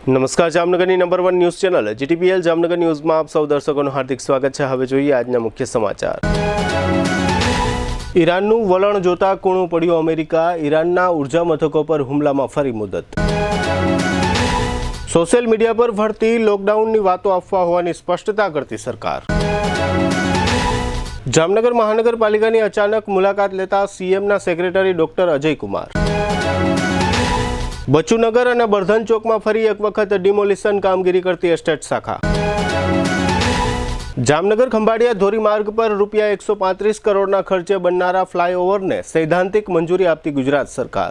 નમસ્કાર, જામનગરની number 1 news channel GTPL Jamnagar ન્યૂઝમાં આપ સૌ દર્શકોનું હાર્દિક સ્વાગત છે। હવે જોઈએ આજના મુખ્ય સમાચાર। ઈરાનનું વલણ જોતા કૂણું પડ્યું અમેરિકા, ઈરાનના ઉર્જા મથકો પર હુમલામાં ફરી મુદત। સોશિયલ મીડિયા પર ફરતી લોકડાઉનની વાતો અફવા હોવાની સ્પષ્ટતા કરતી સરકાર। જામનગર મહાનગરપાલિકાની અચાનક મુલાકાત લેતા સીએમના સેક્રેટરી ડોક્ટર અજય કુમાર। બચુનગર અને બર્ધન ચોકમાં ફરી એક વખત ડિમોલિશન કામગીરી કરતી એસ્ટેટ શાખા। જામનગર ખંભાળિયા ધોરીમાર્ગ પર રૂપિયા 135 કરોડના ખર્ચે બનનારા ફ્લાયઓવરને સૈદ્ધાંતિક મંજૂરી આપતી ગુજરાત સરકાર।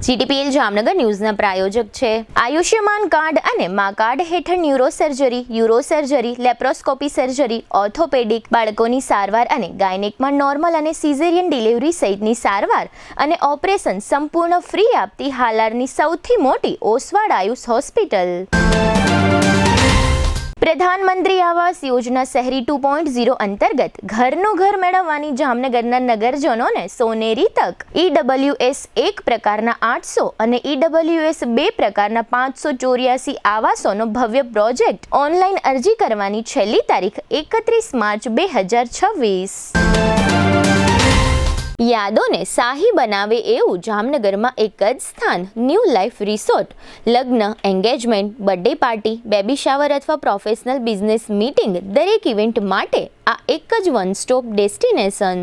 જીટીપીએલ જામનગર ન્યૂઝના પ્રાયોજક છે આયુષ્યમાન કાર્ડ અને મા કાર્ડ હેઠળ ન્યુરોસર્જરી, યુરોસર્જરી, લેપ્રોસ્કોપી સર્જરી, ઓર્થોપેડિક, બાળકોની સારવાર અને ગાયનેકમાં નોર્મલ અને સિઝેરિયન ડિલિવરી સહિતની સારવાર અને ઓપરેશન સંપૂર્ણ ફ્રી આપતી હાલારની સૌથી મોટી ઓસવાડ આયુષ હોસ્પિટલ। પ્રધાનમંત્રી આવાસ યોજના શહેરી 2.0 અંતર્ગત ઘરનું ઘર મેળવવાની જામનગરના નગરજનોને સોનેરી તક। EWS 1 પ્રકારના 800 અને EWS 2 પ્રકારના 584 આવાસોનો ભવ્ય પ્રોજેક્ટ। ઓનલાઈન અરજી કરવાની છેલ્લી તારીખ 31 માર્ચ 2026। યાદોને શાહી બનાવે એવું જામનગરમાં એક જ સ્થાન, ન્યૂ લાઈફ રિસોર્ટ। લગ્ન, engagement, birthday party, baby shower અથવા પ્રોફેશનલ બિઝનેસ મીટિંગ, દરેક ઇવેન્ટ માટે આ એક જ વન સ્ટોપ ડેસ્ટિનેશન।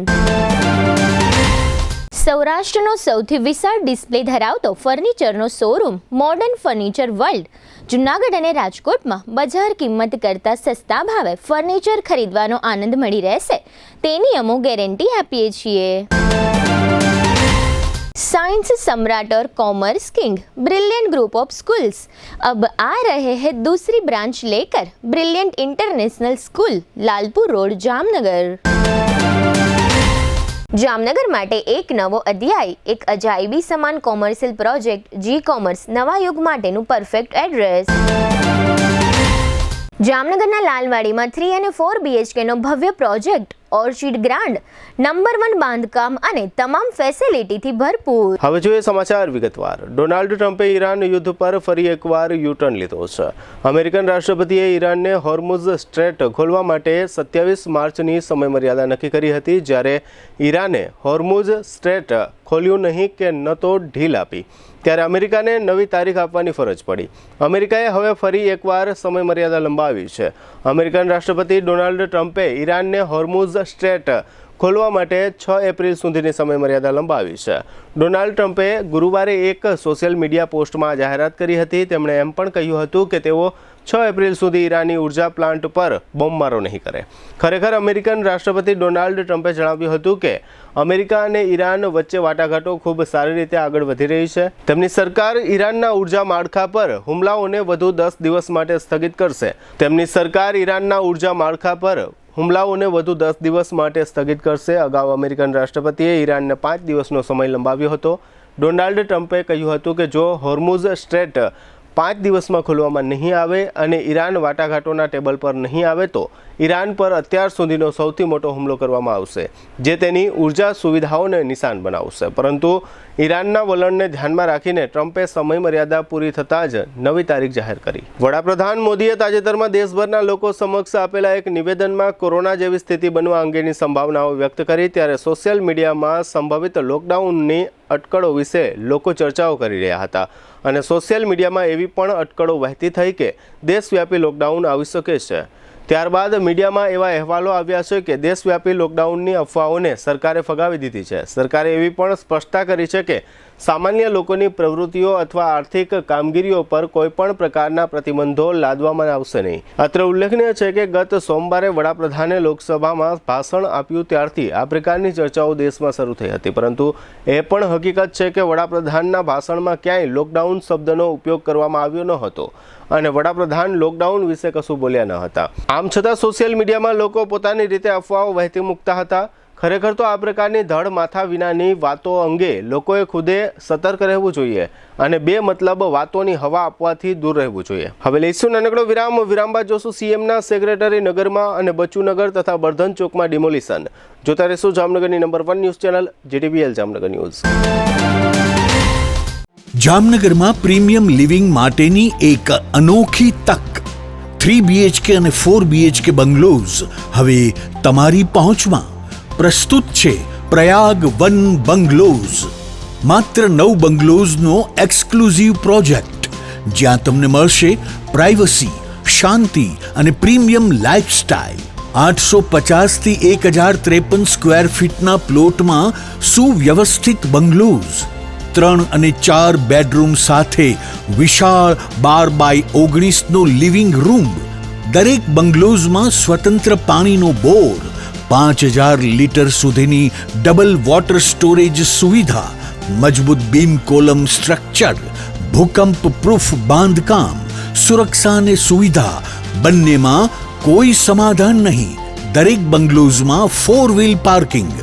સૌરાષ્ટ્રનો સૌથી વિશાળ ડિસ્પ્લે ધરાવતો ફર્નિચરનો showroom modern furniture world. Junagadh અને રાજકોટમાં બજાર કિંમત કરતાં સસ્તા ભાવે ફર્નિચર ખરીદવાનો આનંદ મળી રહેશે તેની અમો ગેરંટી આપીએ છીએ। साइंस सम्राट और commerce king brilliant group of schools अब आ रहे हैं दूसरी ब्रांच लेकर। Brilliant international school, Lalpur road, Jamnagar. Jamnagar માટે એક નવો અધ્યાય, એક અજાયબી સમાન કોમર્શિયલ પ્રોજેક્ટ જી કોમર્સ, નવા યુગ માટેનું પરફેક્ટ એડ્રેસ। જામનગરના લાલવાડીમાં 3 અને 4 BHK નો ભવ્ય પ્રોજેક્ટ ઓર્ચિડ ગ્રાન્ડ, નંબર 1 બાંધકામ અને તમામ ફેસિલિટીથી ભરપૂર। હવે જોઈએ સમાચાર વિગતવાર। ડોનાલ્ડ ટ્રમ્પે ઈરાન યુદ્ધ પર ફરી એકવાર યુટર્ન લીધો છે। અમેરિકન રાષ્ટ્રપતિએ ઈરાનને હોર્મુઝ સ્ટ્રેટ ખોલવા માટે 27 માર્ચની સમયમર્યાદા નક્કી કરી હતી, જ્યારે ઈરાને હોર્મુઝ સ્ટ્રેટ ખોલ્યું નહીં કે ન તો ઢીલ આપી, ત્યારે અમેરિકાને નવી તારીખ આપવાની ફરજ પડી। અમેરિકાએ હવે ફરી એકવાર સમયમર્યાદા લંબાવી છે। અમેરિકન રાષ્ટ્રપતિ ડોનાલ્ડ ટ્રમ્પે ઈરાનને હોર્મુઝ સ્ટ્રેટ ખોલવા માટે 6 એપ્રિલ સુધીની સમયમર્યાદા લંબાવી છે। ડોનાલ્ડ ટ્રમ્પે ગુરુવારે એક સોશિયલ મીડિયા પોસ્ટમાં જાહેરાત કરી હતી। તેમણે એમ પણ કહ્યું હતું કે તેઓ 6 એપ્રિલ સુધી ઈરાની ઉર્જા પ્લાન્ટ પર બોમ્બમારો નહીં કરે। ખરેખર અમેરિકન રાષ્ટ્રપતિ ડોનાલ્ડ ટ્રમ્પે જણાવ્યું હતું કે અમેરિકા અને ઈરાન વચ્ચે વાટાઘાટો ખૂબ સારી રીતે આગળ વધી રહી છે। તેમની સરકાર ઈરાનના ઉર્જા માળખા પર હુમલાઓને વધુ 10 દિવસ માટે સ્થગિત કરશે। તેમની સરકાર ઈરાનના ઉર્જા માળખા પર હુમલાઓને વધુ 10 દિવસ માટે સ્થગિત કરશે। અગાઉ અમેરિકન રાષ્ટ્રપતિએ ઈરાનને 5 દિવસનો સમય લંબાવ્યો હતો। ડોનાલ્ડ ટ્રમ્પે કહ્યું હતું કે જો હોર્મુઝ સ્ટ્રેટ 5 દિવસમાં ખોલવામાં નહીં આવે અને ઈરાન વાટાઘાટોના ટેબલ પર નહીં આવે તો ઈરાન પર અત્યાર સુધીનો સૌથી મોટો હુમલો કરવામાં આવશે, જે તેની ઉર્જા સુવિધાઓને નિશાન બનાવશે। પરંતુ ઈરાનના વલણને ધ્યાનમાં રાખીને ટ્રમ્પે સમયમર્યાદા પૂરી થતાં જ નવી તારીખ જાહેર કરી। વડાપ્રધાન મોદીએ તાજેતરમાં દેશભરના લોકો સમક્ષ આપેલા એક નિવેદનમાં કોરોના જેવી સ્થિતિ બનવા અંગેની સંભાવનાઓ વ્યક્ત કરી, ત્યારે સોશિયલ મીડિયામાં સંભવિત લોકડાઉનની અટકળો વિશે લોકો ચર્ચાઓ કરી રહ્યા હતા અને સોશિયલ મીડિયામાં એવી પણ અટકળો વહેતી થઈ કે દેશવ્યાપી લોકડાઉન આવી શકે છે। ત્યારબાદ મીડિયામાં એવા અહેવાલો આવ્યા છે કે દેશવ્યાપી લોકડાઉનની અફવાઓને સરકારે ફગાવી દીધી છે। સરકારે એવી પણ સ્પષ્ટતા કરી છે કે સામાન્ય લોકોની પ્રવૃત્તિઓ અથવા આર્થિક કામગીરીઓ પર કોઈપણ પ્રકારના પ્રતિબંધો લાદવામાં આવશે નહીં। અત્રે ઉલ્લેખનીય છે કે ગત સોમવારે વડાપ્રધાને લોકસભામાં ભાષણ આપ્યું ત્યારથી આ પ્રકારની ચર્ચાઓ દેશમાં શરૂ થઈ હતી, પરંતુ એ પણ હકીકત છે કે વડાપ્રધાનના ભાષણમાં ક્યાંય લોકડાઉન શબ્દનો ઉપયોગ કરવામાં આવ્યો ન હતો અને વડાપ્રધાન લોકડાઉન વિશે કશું બોલ્યા ન હતા। આમ છતાં સોશિયલ મીડિયામાં લોકો પોતાની રીતે અફવાઓ વહેતી મૂકતા હતા। ખરેખર તો આ પ્રકારની ધડ માથા વિનાની વાતો અંગે લોકોએ ખુદે સતર્ક રહેવું જોઈએ અને બે મતલબ વાતોની હવા આપવાથી દૂર રહેવું જોઈએ। હવે લઈશું નાનકડો વિરામ। વિરામ બાદ જોશું સીએમના સેક્રેટરી નગરમાં અને બચુનગર તથા બર્ધન ચોકમાં ડિમોલિશન। જોતા રહેશું જામનગરની number 1 news channel GTPL Jamnagar news. જામનગરમાં પ્રીમિયમ લિવિંગ માટેની એક અનોખી તક 3 BHK અને 4 BHK બંગલોઝ હવે તમારી પહોંચમાં. પ્રસ્તુત છે પ્રયાગ વન બંગલોઝ. માત્ર 9 બંગલોઝનો એક્સક્લુઝિવ પ્રોજેક્ટ, જ્યાં તમને મળશે પ્રાઇવસી, શાંતિ અને પ્રીમિયમ લાઇફસ્ટાઇલ. 850 થી 1053 સ્ક્વેર ફીટના પ્લોટમાં સુવ્યવસ્થિત બંગલોઝ, 3 અને 4 બેડરૂમ સાથે વિશાળ 12x19 નો લિવિંગ રૂમ. દરેક બંગલોઝમાં સ્વતંત્ર પાણીનો બોર, 5000 લીટર સુધીની ડબલ વોટર સ્ટોરેજ સુવિધા, મજબૂત બીમ કોલમ સ્ટ્રક્ચર, ભૂકંપ પ્રૂફ બાંધકામ, સુરક્ષા અને સુવિધા બંનેમાં કોઈ સમાધાન નહીં. દરેક બંગલોઝમાં 4 વ્હીલ પાર્કિંગ,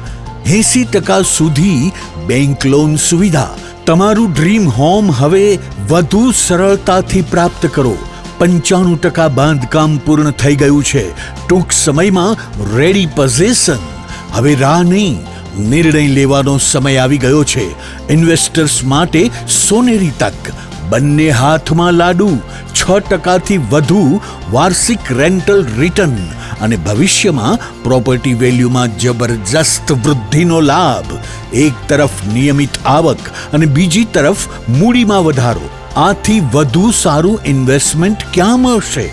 80% સુધી બેંક લોન સુવિધા. તમારું ડ્રીમ હોમ હવે વધુ સરળતાથી પ્રાપ્ત કરો. 95% બાંધકામ પૂર્ણ થઈ ગયું છે. ટૂંક સમયમાં રેડી પોઝેશન. હવે રાહ નહીં, નિર્ણય લેવાનો સમય આવી ગયો છે. ઇન્વેસ્ટર્સ માટે સોનેરી તક. બંને હાથમાં લાડુ, 6% થી વધુ વાર્ષિક રેન્ટલ રિટર્ન અને ભવિષ્યમાં પ્રોપર્ટી વેલ્યુમાં જબરજસ્ત વૃદ્ધિનો લાભ. એક તરફ નિયમિત આવક અને બીજી તરફ મૂડીમાં વધારો. આથી વધુ સારું ઇન્વેસ્ટમેન્ટ ક્યાં મળશે?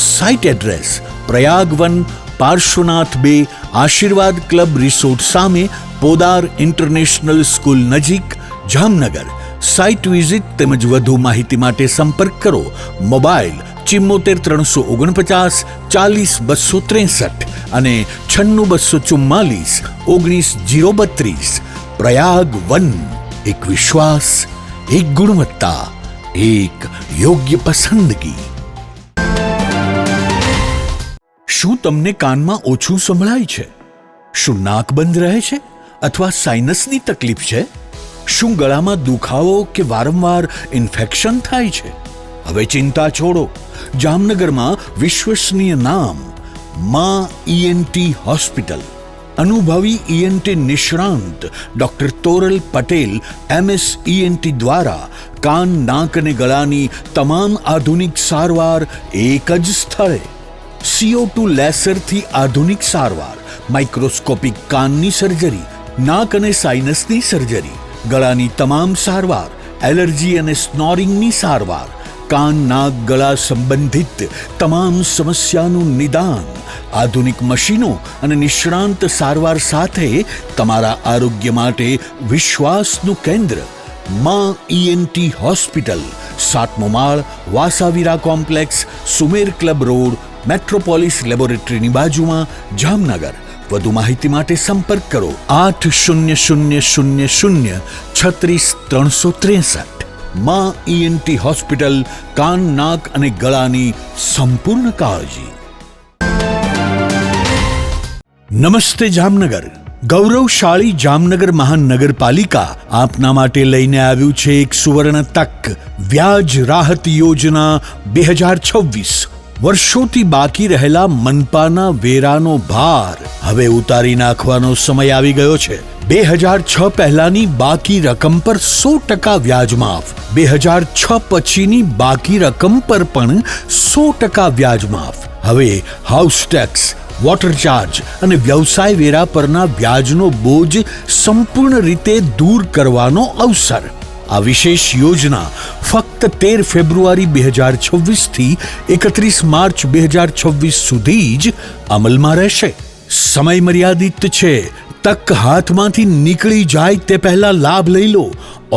સાઇટ એડ્રેસ પ્રયાગવન, પાર્શ્વનાથ 2, આશીર્વાદ ક્લબ રિસોર્ટ સામે, પોદાર ઇન્ટરનેશનલ સ્કૂલ નજીક, જામનગર. સાઇટ વિઝિટ તેમજ વધુ માહિતી માટે સંપર્ક કરો. મોબાઈલ 74 349 40 263 અને 96 244 19 032. પ્રયાગ વન. એક વિશ્વાસ, એક ગુણવત્તા, એક યોગ્ય પસંદગી. શું તમને કાનમાં ઓછું સંભળાય છે? શું નાક બંધ રહે છે અથવા સાઇનસની તકલીફ છે? શું ગળામાં દુખાવો કે વારંવાર ઇન્ફેક્શન થાય છે? હવે ચિંતા છોડો. જામનગરમાં વિશ્વસનીય નામ માં ENT હોસ્પિટલ. અનુભવી ENT નિષ્ણાંત doctor Toral Patel MS ENT દ્વારા કાન, નાક અને ગળાની તમામ આધુનિક સારવાર એક જ સ્થળે. CO2 લેસરથી આધુનિક સારવાર, માઇક્રોસ્કોપિક કાનની સર્જરી, નાક અને સાઇનસની સર્જરી, ગળાની તમામ સારવાર, એલર્જી અને સ્નોરિંગની સારવાર, કાન, નાક, ગળા સંબંધિત તમામ સમસ્યાનું નિદાન, આધુનિક મશીનો અને નિષ્ણાંત સારવાર સાથે તમારા આરોગ્ય માટે વિશ્વાસનું કેન્દ્ર. માં ENT હોસ્પિટલ, 7મો માળ, વાસાવીરા કોમ્પ્લેક્સ, સુમેર ક્લબ રોડ, મેટ્રોપોલિસ લેબોરેટરીની બાજુમાં, જામનગર. વધુ માહિતી માટે સંપર્ક કરો 8000 36 363. માં ENT હોસ્પિટલ, કાન, નાક અને ગળાની સંપૂર્ણ કાળજી. નમસ્તે જામનગર. ગૌરવશાળી જામનગર મહાનગરપાલિકા આપના માટે લઈને આવ્યું છે એક સુવર્ણ તક. વ્યાજ રાહત યોજના 2026. વર્ષોથી બાકી રહેલા મનપાના વેરાનો ભાર હવે ઉતારી નાખવાનો સમય આવી ગયો છે. 2006 પહેલાની બાકી રકમ પર 100% વ્યાજ માફ. 2006 પછીની બાકી રકમ પર પણ 100% વ્યાજ માફ. હવે હાઉસ ટેક્સ, વોટર ચાર્જ અને વ્યવસાય વેરા પરના વ્યાજનો બોજ સંપૂર્ણ રીતે દૂર કરવાનો અવસર. આ વિશેષ યોજના ફક્ત 13 ફેબ્રુઆરી 2026 થી 31 માર્ચ 2026 સુધી જ અમલમાં રહેશે. સમય મર્યાદિત છે. તક હાથમાંથી નીકળી જાય તે પહેલા લાભ લઈ લો.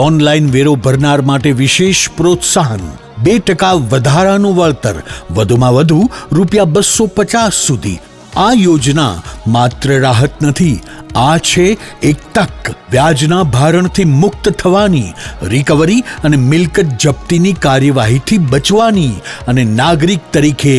ઓનલાઈન વેરો ભરનાર માટે વિશેષ પ્રોત્સાહન, 2% વધારાનું વળતર, વધુમાં વધુ ₹250 સુધી. આ યોજના માત્ર રાહત નથી, આ છે એક તક. વ્યાજના ભારણથી મુક્ત થવાની, રિકવરી અને મિલકત જપ્તીની કાર્યવાહીથી બચવાની અને નાગરિક તરીકે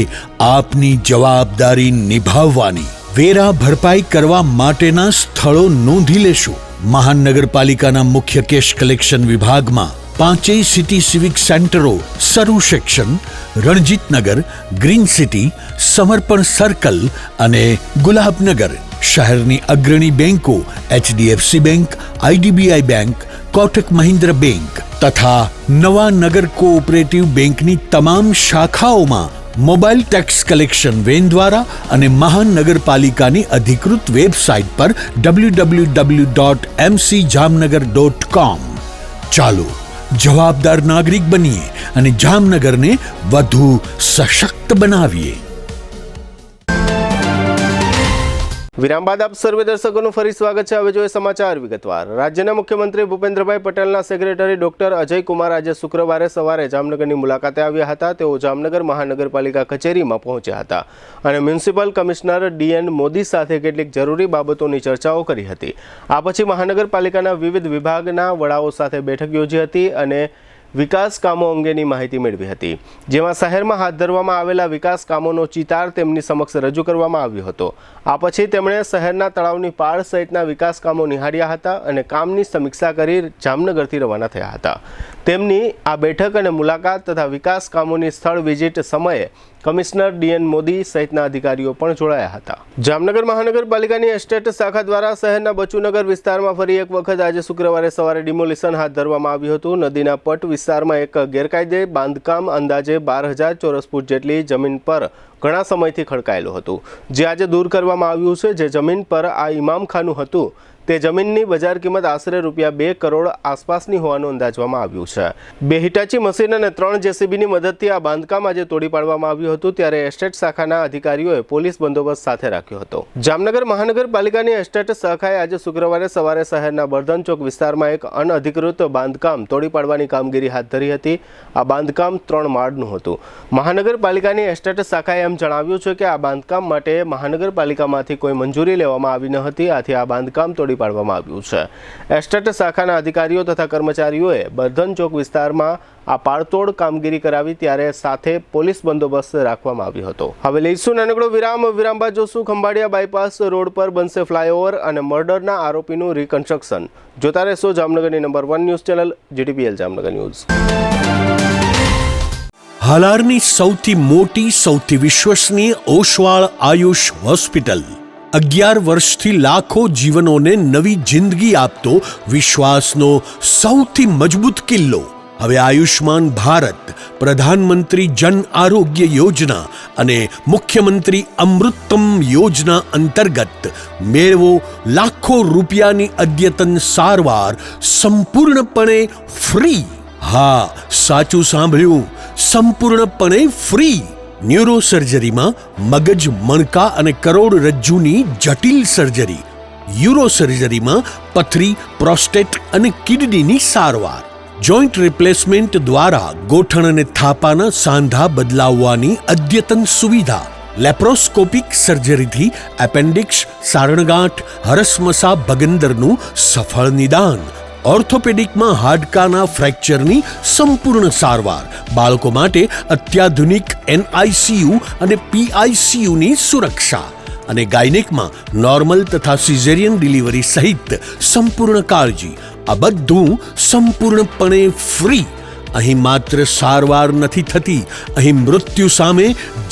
આપની જવાબદારી નિભાવવાની. વેરા ભરપાઈ કરવા માટેના સ્થળો નોંધી લેશો. મહાનગરપાલિકાના મુખ્ય કેશ કલેક્શન વિભાગમાં 5 સિટી સિવિક સેન્ટરો, સરુ સેક્શન, રણજીતનગર, ગ્રીન સિટી, સમર્પણ સર્કલ અને ગુલાબનગર. શહેરની અગ્રણી બેંકો HDFC bank, IDBI bank, Kotak Mahindra bank તથા નવા નગર કોઓપરેટિવ બેંકની તમામ શાખાઓમાં મોબાઈલ ટેક્સ કલેક્શન વેન દ્વારા અને મહાનગરપાલિકાની અધિકૃત વેબસાઇટ પર www.mcjamnagar.com ચાલો જવાબદાર નાગરિક બનીએ અને જામનગરને વધુ સશક્ત બનાવીએ. વિરામ બાદ આપ સર્વે દર્શકોનું ફરી સ્વાગત છે. હવે જોઈએ સમાચાર વિગતવાર. રાજ્યના મુખ્યમંત્રી ભૂપેન્દ્રભાઈ પટેલના સેક્રેટરી ડોક્ટર અજય કુમાર આજે શુક્રવારે સવારે જામનગરની મુલાકાતે આવ્યા હતા. તેઓ જામનગર મહાનગરપાલિકા કચેરીમાં પહોંચ્યા હતા અને મ્યુનિસિપલ કમિશનર DN મોદી સાથે કેટલીક જરૂરી બાબતોની ચર્ચાઓ કરી હતી. આ પછી મહાનગરપાલિકાના વિવિધ વિભાગના વડાઓ સાથે બેઠક યોજી હતી અને વિકાસ કામો અંગેની માહિતી મેળવી હતી, જેમાં શહેરમાં હાથ ધરવામાં આવેલા વિકાસ કામોનો ચિતાર તેમની સમક્ષ રજૂ કરવામાં આવ્યો હતો. આ પછી તેમણે શહેરના તળાવની પાળ સહિતના વિકાસ કામો નિહાળ્યા હતા અને કામની સમીક્ષા કરી જામનગરથી રવાના થયા હતા. તેમની આ બેઠક અને મુલાકાત તથા વિકાસ કામોની સ્થળ વિઝિટ સમયે કમિશનર DN મોદી સહિતના અધિકારીઓ પણ જોડાયા હતા. જામનગર મહાનગરપાલિકાની એસ્ટેટ શાખા દ્વારા શહેરના બચુનગર વિસ્તારમાં ફરી એક વખત આજે શુક્રવારે સવારે ડિમોલિશન હાથ ધરવામાં આવ્યું હતું. નદીના પટ વિસ્તારમાં એક ગેરકાયદે બાંધકામ અંદાજે 12,000 ચોરસ ફૂટ જેટલી જમીન પર ઘણા સમયથી ખડકાયેલું હતું, જે આજે દૂર કરવામાં આવ્યું છે. જે જમીન પર આ ઇમામખાનું હતું તે જમીનની બજાર કિંમત આશરે ₹2 કરોડ આસપાસની હોવાનું અંદાજવામાં આવ્યું છે. 2 હિટાચી મશીન અને 3 JCBની મદદથી આ બાંધકામ આજે તોડી પાડવામાં આવ્યું હતું. ત્યારે એસ્ટેટ શાખાના અધિકારીઓએ પોલીસ બંદોબસ્ત સાથે રાખ્યો હતો. જામનગર મહાનગરપાલિકાની એસ્ટેટ શાખાએ આજે શુક્રવારે સવારે શહેરના બર્ધન ચોક વિસ્તારમાં એક અનઅધિકૃત બાંધકામ તોડી પાડવાની કામગીરી હાથ ધરી હતી. આ બાંધકામ 3 માળનું હતું. મહાનગરપાલિકાની એસ્ટેટ શાખાએ એમ જણાવ્યું છે કે આ બાંધકામ માટે મહાનગરપાલિકામાંથી કોઈ મંજૂરી લેવામાં આવી ન હતી. આથી આ બાંધકામ તોડી પાડવામાં આવ્યું છે. એસ્ટેટ શાખાના અધિકારીઓ તથા કર્મચારીઓએ બર્ધન ચોક વિસ્તારમાં આ પાળતોડ કામગીરી કરાવી, ત્યારે સાથે પોલીસ બંદોબસ્ત રાખવામાં આવ્યો હતો. હવે લઈશું નાનકડો વિરામ. વિરામ બાદ જોશું ખંભાળિયા બાયપાસ રોડ પર બનશે ફ્લાયઓવર અને મર્ડરના આરોપીનું રિકન્સ્ટ્રક્શન. જોતા રહેશો જામનગરની number 1 news channel GTPL Jamnagar news. હાલારની સૌથી મોટી, સૌથી વિશ્વસનીય ઓશવાળ આયુષ હોસ્પિટલ 11 વર્ષથી લાખો જીવનોને નવી જિંદગી આપતો વિશ્વાસનો સૌથી મજબૂત કિલ્લો. હવે આયુષ્માન ભારત, પ્રધાનમંત્રી જન આરોગ્ય યોજના અને મુખ્યમંત્રી અમૃતમ યોજના અંતર્ગત મેળવો લાખો રૂપિયાની અદ્યતન સારવાર સંપૂર્ણપણે ફ્રી. હા, સાચું સાંભળ્યું, સંપૂર્ણપણે ફ્રી. ન્યુરો સર્જરીમાં મગજ, મણકા અને કરોડરજ્જુની જટિલ સર્જરી, યુરો સર્જરીમાં પથરી, પ્રોસ્ટેટ અને કિડનીની સારવાર, જોઈન્ટ રિપ્લેસમેન્ટ દ્વારા ગોઠણ અને થાપાના સાંધા બદલાવવાની અદ્યતન સુવિધા, લેપ્રોસ્કોપિક સર્જરીથી એપેન્ડિક્સ, સારણગાંઠ, હરસમસા ભગંદરનું સફળ નિદાન, ઓર્થોપેડિકમાં હાડકાના ફ્રેક્ચરની સંપૂર્ણ સારવાર, બાળકો માટે અત્યાધુનિક NICU અને PICUની સુરક્ષા અને ગાયનેકમાં નોર્મલ તથા સિઝેરિયન ડિલિવરી સહિત સંપૂર્ણ કાળજી. આ બધું સંપૂર્ણપણે ફ્રી. અહીં માત્ર સારવાર નથી થતી, અહીં મૃત્યુ સામે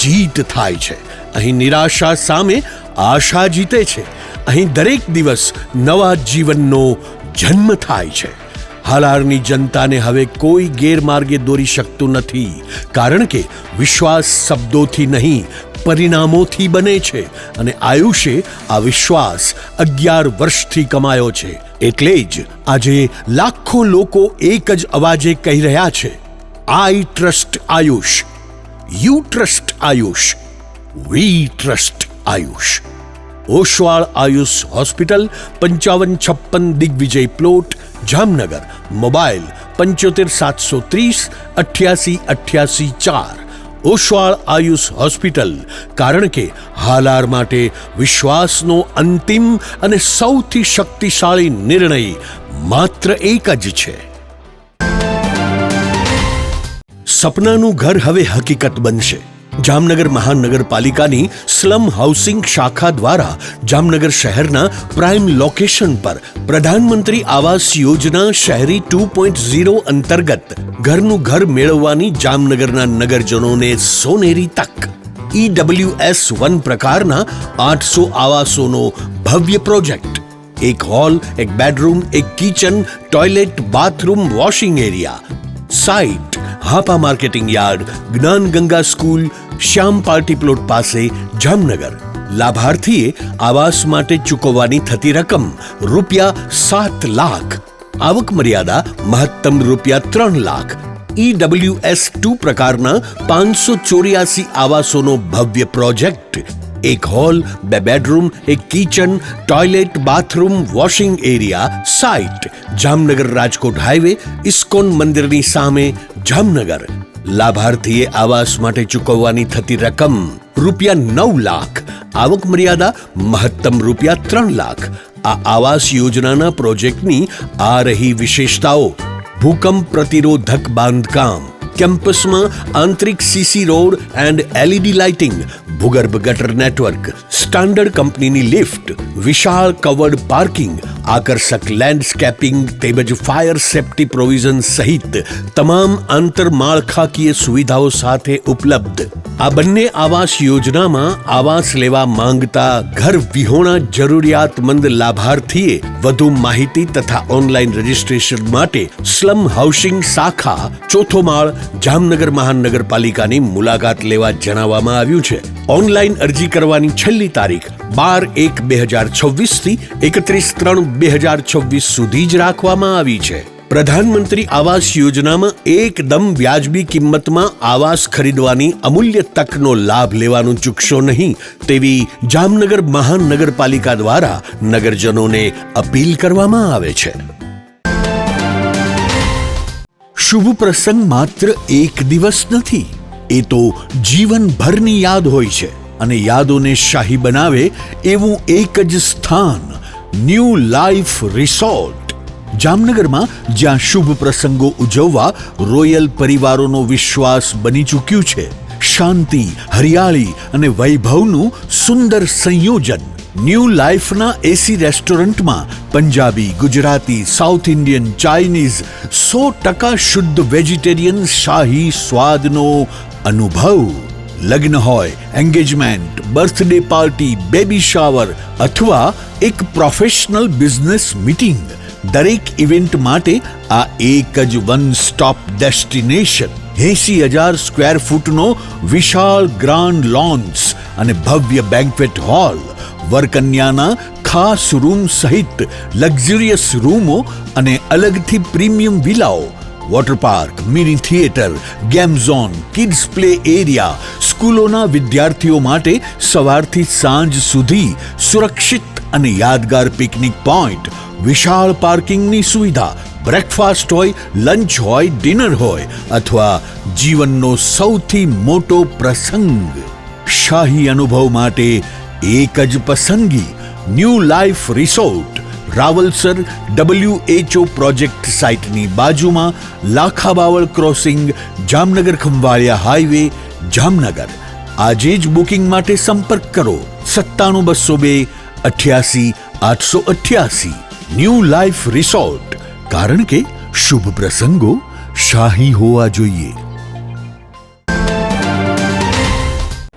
જીત થાય છે. અહીં નિરાશા સામે આશા જીતે છે. અહીં દરેક દિવસ નવા જીવનનો જન્મ થાય છે. હાલારની જનતાને હવે કોઈ ગેરમાર્ગે દોરી શકતું નથી, કારણ કે વિશ્વાસ શબ્દોથી નહીં, પરિણામોથી બને છે અને આયુષે આ વિશ્વાસ 11 વર્ષથી કમાયો છે. એટલે જ આજે લાખો લોકો એક જ અવાજે કહી રહ્યા છે, I trust Ayush, you trust Ayush, we trust Ayush. Oshwal Ayush hospital, 5556 Digvijay plot, Jamnagar. Mobile 75 730 88 88 4. Oshwal Ayush hospital, કારણ કે હાલાર માટે વિશ્વાસનો અંતિમ અને સૌથી શક્તિશાળી નિર્ણય માત્ર એક જ છે. સપનાનું ઘર હવે હકીકત બનશે. જામનગર મહાનગરપાલિકાની સ્લમ હાઉસિંગ શાખા દ્વારા જામનગર શહેરના પ્રાઇમ લોકેશન પર પ્રધાનમંત્રી આવાસ યોજના શહેરી 2.0 અંતર્ગત ઘરનું ઘર મેળવવાની જામનગરના નગરજનોને સોનેરી તક. EWS 1 પ્રકારના 800 આવાસોનો ભવ્ય પ્રોજેક્ટ. एक हॉल, एक बेडरूम, एक kitchen, toilet, bathroom, washing area. Site Hapa marketing yard, Gyan Ganga school, Shyam party plot પાસે, જામનગર. લાભાર્થીએ આવાસ માટે ચૂકવવાની થતી રકમ ₹7 લાખ. આવક મર્યાદા મહત્તમ ₹3 લાખ. EWS2 પ્રકારના 584 આવાસોનો ભવ્ય પ્રોજેક્ટ. એક હોલ, 2 બેડરૂમ, એક kitchen, toilet, bathroom, washing area. Site Jamnagar Rajkot highway, ISKCON મંદિરની સામે, જામનગર. લાભાર્થીએ આવાસ માટે ચૂકવવાની થતી રકમ ₹9 લાખ. આવક મર્યાદા મહત્તમ ₹3 લાખ. આ આવાસ યોજનાના પ્રોજેક્ટની આ રહી વિશેષતાઓ. ભૂકંપ પ્રતિરોધક બાંધકામ, કેમ્પસમાં આંતરિક CC road and LED lighting, ભૂગર્ભ ગટર નેટવર્ક, સ્ટાન્ડર્ડ કંપનીની લિફ્ટ, વિશાળ કવર્ડ પાર્કિંગ, આકર્ષક લેન્ડસ્કેપિંગ તેમજ ફાયર સેફ્ટી પ્રોવિઝન સહિત તમામ આંતરમાળખાકીય સુવિધાઓ સાથે ઉપલબ્ધ. આ બંને આવાસ યોજનામાં આવાસ લેવા માંગતા ઘર વિહોણા જરૂરિયાતમંદ લાભાર્થીએ વધુ માહિતી તથા ઓનલાઈન રજીસ્ટ્રેશન માટે સ્લમ હાઉસિંગ શાખા, ચોથો માળ, જામનગર મહાનગરપાલિકાની મુલાકાત લેવા જણાવવામાં આવ્યું છે. ઓનલાઈન અરજી કરવાની છેલ્લી તારીખ 12/1/2026 થી 31/3/2026 સુધી જ રાખવામાં આવી છે. પ્રધાનમંત્રી આવાસ યોજનામાં એકદમ વ્યાજબી કિંમતમાં આવાસ ખરીદવાની અમૂલ્ય તકનો લાભ લેવાનું ચૂકશો નહીં તેવી જામનગર મહાનગરપાલિકા દ્વારા નગરજનોને અપીલ કરવામાં આવે છે. શુભ પ્રસંગ માત્ર એક દિવસ નથી, એ તો જીવનભરની યાદ હોય છે. અને યાદોને શાહી બનાવે એવું એક જ સ્થાન, ન્યૂ લાઈફ રિસોર્ટ. જામનગરમાં જ્યાં શુભ પ્રસંગો ઉજવવા રોયલ પરિવારોનો વિશ્વાસ બની ચૂક્યું છે. શાંતિ, હરિયાળી અને વૈભવનું સુંદર સંયોજન. ન્યૂ લાઈફના એસી રેસ્ટોરન્ટમાં Punjabi, Gujarati, south Indian, Chinese, 100% શુદ્ધ વેજીટેરિયન શાહી સ્વાદનો અનુભવ. લગ્ન હોય, engagement, birthday party, baby shower અથવા એક પ્રોફેશનલ બિઝનેસ મીટિંગ, દરેક ઇવેન્ટ માટે આ એક જ વન સ્ટોપ ડેસ્ટિનેશન. 80,000 સ્ક્વેર ફૂટનો વિશાળ ગ્રાન્ડ લોન્સ અને ભવ્ય બેન્ક્વેટ હોલ, વરકન્યાના ખાસ રૂમ સહિત લક્ઝરિયસ રૂમો અને અલગથી પ્રીમિયમ વિલાઓ, water park, mini theatre, game zone, kids play area, સ્કૂલોના વિદ્યાર્થીઓ માટે સવારથી સાંજ સુધી સુરક્ષિત અને યાદગાર પિકનિક પોઈન્ટ, વિશાળ પાર્કિંગની સુવિધા, બ્રેકફાસ્ટ હોય, લંચ હોય, ડિનર હોય અથવા જીવનનો સૌથી મોટો પ્રસંગ. શાહી અનુભવ માટે એક જ પસંદગી, new life resort, Rawalsar WHO project સાઇટની બાજુમાં, લાખાબાવળ ક્રોસિંગ, જામનગર ખંભાળિયા હાઈવે, જામનગર. આજે જ બુકિંગ માટે સંપર્ક કરો 97 202 88 888. ન્યૂ લાઈફ રિસોર્ટ, કારણ કે શુભ પ્રસંગો શાહી હોવા જોઈએ.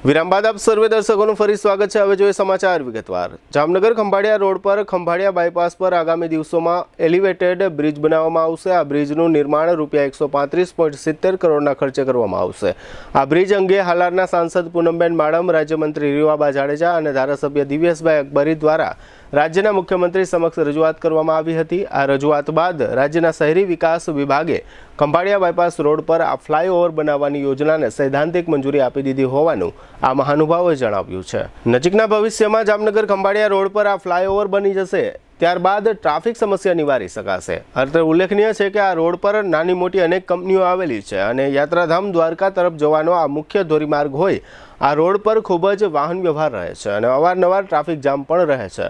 વિરામ બાદ આપ સર્વે દર્શકોનું ફરી સ્વાગત છે. હવે જોઈએ સમાચાર વિગતવાર. જામનગર ખંભાળિયા રોડ પર ખંભાળિયા બાયપાસ પર આગામી દિવસોમાં એલિવેટેડ બ્રિજ બનાવવામાં આવશે. આ બ્રિજનું નિર્માણ ₹135.70 કરોડના ખર્ચે કરવામાં આવશે. આ બ્રિજ અંગે હાલારના સાંસદ પૂનમબેન માડમ, રાજ્યમંત્રી રીવાબા જાડેજા અને ધારાસભ્ય દિવ્યેશભાઈ અકબરી દ્વારા રાજ્યના મુખ્યમંત્રી સમક્ષ રજૂઆત કરવામાં આવી હતી. આ રજૂઆત બાદ રાજ્યના શહેરી વિકાસ વિભાગે ખંભાળિયા બાયપાસ રોડ પર આ ફ્લાયઓવર બનાવવાની યોજનાને સૈદ્ધાંતિક મંજૂરી આપી દીધી હોવાનું આ મહાનુભાવોએ જણાવ્યું છે. નજીકના ભવિષ્યમાં જામનગર ખંભાળિયા રોડ પર આ ફ્લાયઓવર બની જશે, ત્યારબાદ ટ્રાફિક સમસ્યા નિવારી શકાશે. અત્રે ઉલ્લેખનીય છે કે આ રોડ પર નાની મોટી અનેક કંપનીઓ આવેલી છે અને યાત્રાધામ દ્વારકા તરફ જવાનો આ મુખ્ય ધોરીમાર્ગ હોય આ રોડ પર ખૂબ જ વાહન વ્યવહાર રહે છે અને અવારનવાર ટ્રાફિક જામ પણ રહે છે.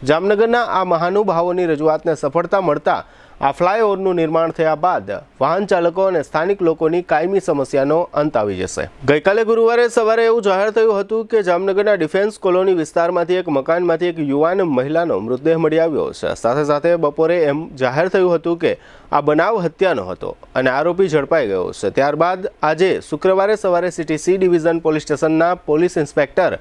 જામનગરના આ મહાનુભાવોની રજૂઆતને સફળતા મળતા આ ફ્લાયઓવરનું નિર્માણ થયા બાદ વાહન ચાલકો અને સ્થાનિક લોકોની કાયમી સમસ્યાનો અંત આવી જશે. ગઈકાલે ગુરુવારે સવારે એવું જાહેર થયું હતું કે જામનગરના ડિફેન્સ કોલોની વિસ્તારમાંથી એક મકાનમાંથી એક યુવાન મહિલાનો મૃતદેહ મળી આવ્યો છે. સાથે સાથે બપોરે એમ જાહેર થયું હતું કે આ બનાવ હત્યાનો હતો અને આરોપી ઝડપાઈ ગયો છે. ત્યારબાદ આજે શુક્રવારે સવારે સિટી સી ડિવિઝન પોલીસ સ્ટેશનના પોલીસ ઇન્સ્પેક્ટર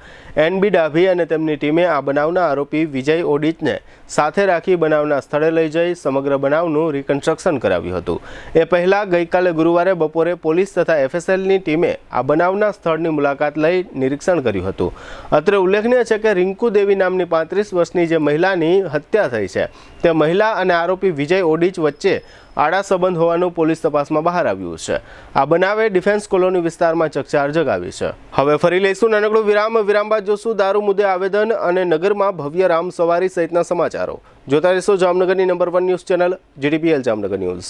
NB ડાભી અને તેમની ટીમે આ બનાવના આરોપી વિજય ઓડિચને સાથે રાખી બનાવના સ્થળે લઈ જઈ સમગ્ર બનાવનું રિકન્સ્ટ્રક્શન કરાવ્યું હતું. એ પહેલાં ગઈકાલે ગુરુવારે બપોરે પોલીસ તથા FSLની ટીમે આ બનાવના સ્થળની મુલાકાત લઈ નિરીક્ષણ કર્યું હતું. અત્રે ઉલ્લેખનીય છે કે રિંકુ દેવી નામની 35 વર્ષની જે મહિલાની હત્યા થઈ છે તે મહિલા અને આરોપી વિજય ઓડિચ વચ્ચે આડા સંબંધ હોવાનું પોલીસ તપાસમાં બહાર આવ્યું છે. આ બનાવે ડિફેન્સ કોલોની વિસ્તારમાં ચકચાર જગાવી છે. હવે ફરી લઈશું નાનકડો વિરામ બાદ જોશું દારૂ મુદ્દે આવેદન અને નગરમાં ભવ્ય રામ સવારી સહિતના સમાચારો. જોતા રહેશો જામનગરની number 1 news channel GDPL Jamnagar news.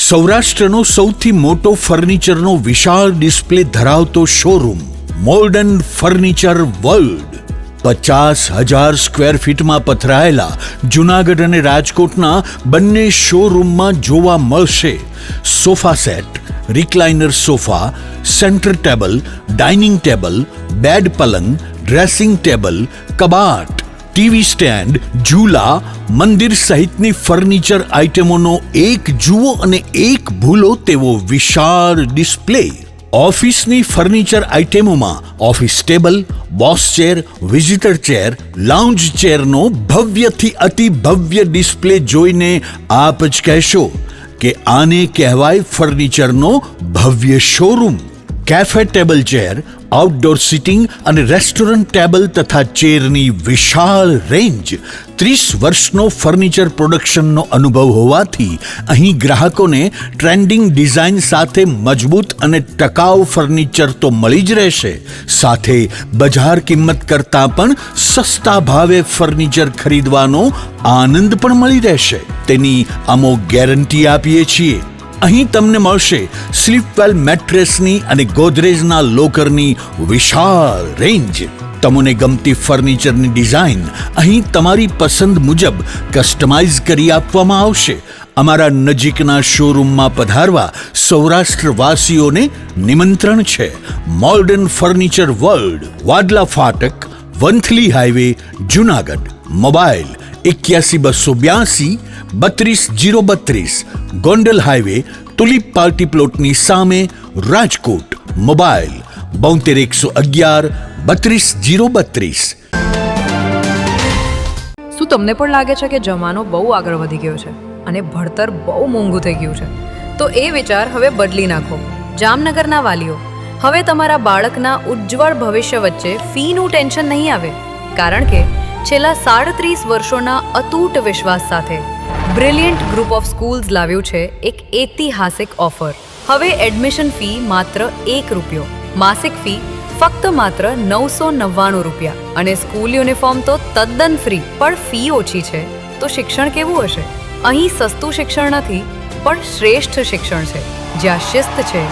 સૌરાષ્ટ્રનો સૌથી મોટો ફર્નિચરનો વિશાળ ડિસ્પ્લે ધરાવતો showroom modern furniture world 50,000 square ફીટમાં પથરાયેલા જૂનાગઢ અને રાજકોટના બંને શોરૂમમાં જોવા મળશે sofa set, recliner sofa, centre table, dining table, bed પલંગ, ડ્રેસિંગ ટેબલ, કબાટ, ટીવી સ્ટેન્ડ, ઝૂલા, મંદિર સહિતની ફર્નિચર આઇટમોનો એક જુઓ અને એક ભૂલો તેવો વિશાળ ડિસ્પ્લે. ઓફિસની ફર્નિચર આઇટમોમાં office table, boss chair, visitor chair, lounge ચેરનો ભવ્યથી અતિ ભવ્ય ડિસ્પ્લે જોઈને આપ જ કહેશો કે આને કહેવાય ફર્નિચરનો ભવ્ય showroom. Cafe table chair, outdoor sitting અને રેસ્ટોરન્ટ ટેબલ તથા ચેરની વિશાળ રેન્જ. 30 વર્ષનો ફર્નિચર પ્રોડક્શનનો અનુભવ હોવાથી અહીં ગ્રાહકોને ટ્રેન્ડિંગ ડિઝાઇન સાથે મજબૂત અને ટકાઉ ફર્નિચર તો મળી જ રહેશે, સાથે બજાર કિંમત કરતાં પણ સસ્તા ભાવે ફર્નિચર ખરીદવાનો આનંદ પણ મળી રહેશે. તેની અમો ગેરંટી આપીએ છીએ. અહીં તમને મળશે સ્લીપવેલ મેટ્રેસની અને ગોદરેજના લોકરની વિશાળ રેન્જ. તમને ગમતી ફર્નિચરની ડિઝાઇન અહીં તમારી પસંદ મુજબ કસ્ટમાઇઝ કરી આપવામાં આવશે. અમારા નજીકના શોરૂમમાં પધારવા સૌરાષ્ટ્રવાસીઓને નિમંત્રણ છે. મોડર્ન ફર્નિચર વર્લ્ડ, વાડલા ફાટક, Vanthali highway, Junagadh. Mobile 81 282 32 032, Gondal highway, tulip party પ્લોટની સામે, રાજકોટ. મોબાઈલ 72 111 32 032. શું તમને પણ લાગે છે કે જમાનો બહુ આગળ વધી ગયો છે અને ભણતર બહુ મોંઘું થઈ ગયું છે? તો એ વિચાર હવે બદલી નાખો. જામનગરના વાલીઓ, હવે તમારા બાળકના ઉજ્જવળ ભવિષ્ય વચ્ચે ફીનું ટેન્શન નહીં આવે, કારણ કે છેલ્લા 37 વર્ષોના અતૂટ વિશ્વાસ સાથે બ્રિલિયન્ટ ગ્રુપ ઓફ સ્કૂલ્સ લાવ્યું છે એક ઐતિહાસિક ઓફર. હવે એડમિશન ફી માત્ર ₹1, માસિક ફી ફક્ત માત્ર ₹999 અને સ્કૂલ યુનિફોર્મ તો તદ્દન ફ્રી. પણ ફી ઓછી છે તો શિક્ષણ કેવું હશે? અહીં સસ્તું શિક્ષણ નથી, પણ શ્રેષ્ઠ શિક્ષણ છે, જ્યાં શિસ્ત છે,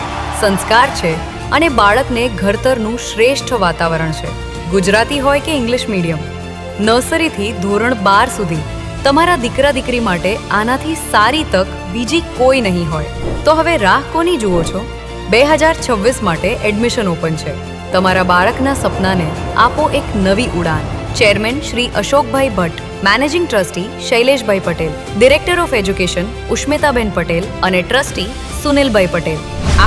સંસ્કાર છે અને બાળકને ઘડતરનું શ્રેષ્ઠ વાતાવરણ છે. ગુજરાતી હોય કે ઇંગ્લિશ મીડિયમ, નર્સરીથી ધોરણ 12 સુધી તમારા દીકરા દીકરી માટે આનાથી સારી તક બીજી કોઈ નહીં હોય. તો હવે રાહ કોની જુઓ છો? 2026 માટે એડમિશન ઓપન છે. તમારા બાળકના સપનાને આપો એક નવી ઉડાન. Chairman Shri Ashokbhai Bhatt, managing trustee Shaileshbhai Patel, director of education Ushmitaben Patel અને ટ્રસ્ટી સુનિલભાઈ પટેલ.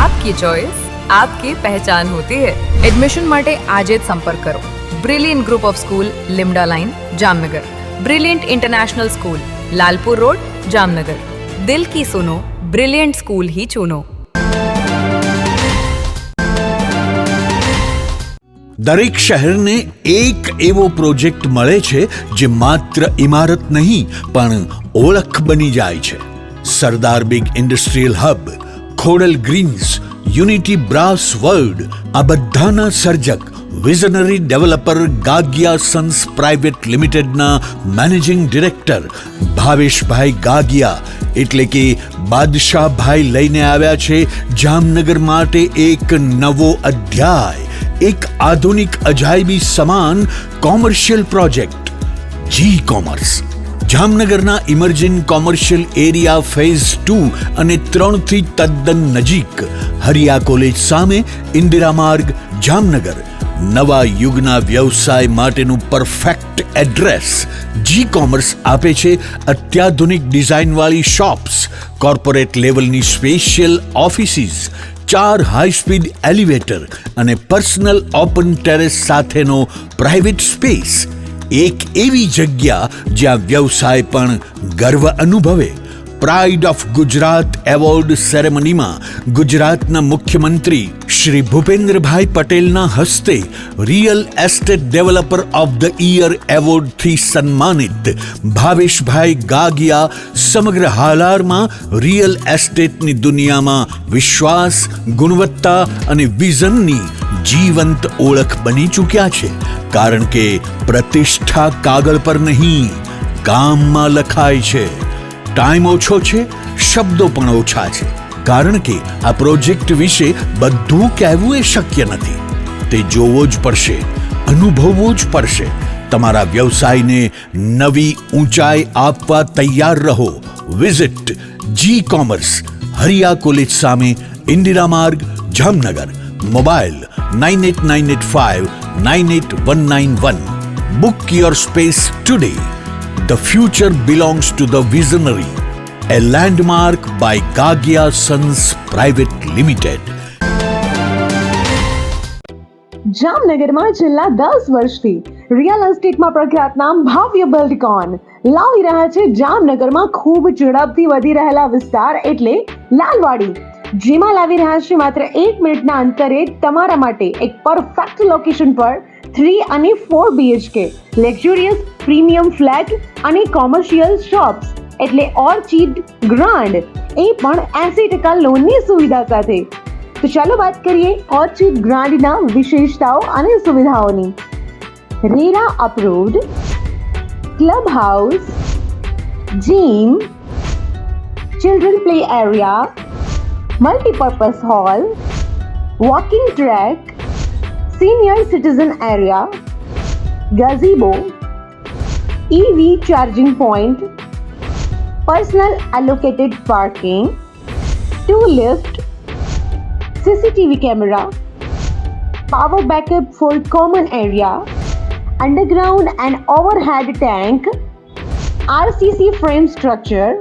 આપકી ચોઇસ, આપકી પહેચાન હોતી હૈ. એડમિશન માટે આજે જ સંપર્ક કરો. Brilliant group of school, Limda line, Jamnagar. Brilliant international school, Lalpur road, Jamnagar. દિલ કી સુનો, બ્રિલિયન્ટ સ્કૂલ ही चुनो. દરેક શહેરને એક એવો પ્રોજેક્ટ મળે છે જે માત્ર ઇમારત નહીં પણ ઓળખ બની જાય છે. Sardar big industrial hub, Khodal greens, unity brass world, આ બધાના સર્જક visionary developer Gagiya sons private લિમિટેડના મેનેજિંગ ડિરેક્ટર ભાવેશભાઈ ગાગિયા એટલે કે બાદશાહભાઈ લઈને આવ્યા છે જામનગર માટે એક નવો અધ્યાય, એક આધુનિક અજાયબી સમાન કોમર્શિયલ પ્રોજેક્ટ જી કોમર્સ. જામનગરના ઇમર્જિંગ કોમર્શિયલ એરિયા ફેઝ 2 અને 3 થી તદ્દન નજીક હરિયા કોલેજ સામે ઇન્દિરા માર્ગ જામનગર નવા યુગના વ્યવસાય માટેનું પરફેક્ટ એડ્રેસ. જી કોમર્સ આપે છે અત્યાધુનિક ડિઝાઇનવાળી શોપ્સ, કોર્પોરેટ લેવલની special offices, 4 high speed elevator અને પર્સનલ ઓપન ટેરેસ સાથેનો પ્રાઇવેટ સ્પેસ. એક એવી જગ્યા જ્યાં વ્યવસાય પણ ગર્વ અનુભવે. પ્રાઇડ ઓફ ગુજરાત એવોર્ડ સેરેમનીમાં ગુજરાતના મુખ્યમંત્રી શ્રી ભૂપેન્દ્રભાઈ પટેલના હસ્તે real estate developer of the year એવોર્ડથી સન્માનિત ભાવેશભાઈ ગાગિયા સમગ્ર હાલારમાં રિયલ એસ્ટેટની દુનિયામાં વિશ્વાસ, ગુણવત્તા અને વિઝનની જીવંત ઓળખ બની ચૂક્યા છે. કારણ કે પ્રતિષ્ઠા કાગળ પર નહીં, કામમાં લખાય છે. ટાઈમ ઓછો છે, શબ્દો પણ ઓછા છે, કારણ કે આ પ્રોજેક્ટ વિશે બધું કહેવું એ શક્ય નથી. તે જોવો જ પડશે, અનુભવવો જ પડશે. તમારા વ્યવસાયને નવી ઊંચાઈ આપવા તૈયાર રહો. વિઝિટ જી કોમર્સ, હરિયા કોલેજ સામે, ઇન્દિરા માર્ગ, Jamnagar. Mobile 9895981191. Book your space today. The future belongs to the visionary. A landmark by Gagia Sons Private Limited. જામનગરમાં છેલ્લા 10 વર્ષથી રિયલ એસ્ટેટમાં પ્રખ્યાત નામ ભાવ્ય બિલ્ડકોન લાવી રહ્યા છે જામનગરમાં ખૂબ ઝડપથી વધી રહેલા વિસ્તાર એટલે લાલવાડી, જેમાં લાવી રહ્યા છે માત્ર 1 મિનિટના અંતરે તમારા માટે એક પરફેક્ટ લોકેશન પર 3 અને 4 BHK લક્ઝુરિયસ પ્રીમિયમ ફ્લેટ અને કોમર્શિયલ શોપ્સ એટલે ઓર્ચિડ ગ્રાન્ડ, એ પણ 80% લોનની સુવિધા સાથે. તો ચાલો વાત કરીએ ઓર્ચિડ ગ્રાન્ડના વિશેષતાઓ અને સુવિધાઓની. RERA approved, club house, gym, children play area, multipurpose hall, walking track, senior citizen area, gazebo, EV charging point, personal allocated parking, 2 lift, CCTV camera, power backup for common area, underground and overhead tank, RCC frame structure,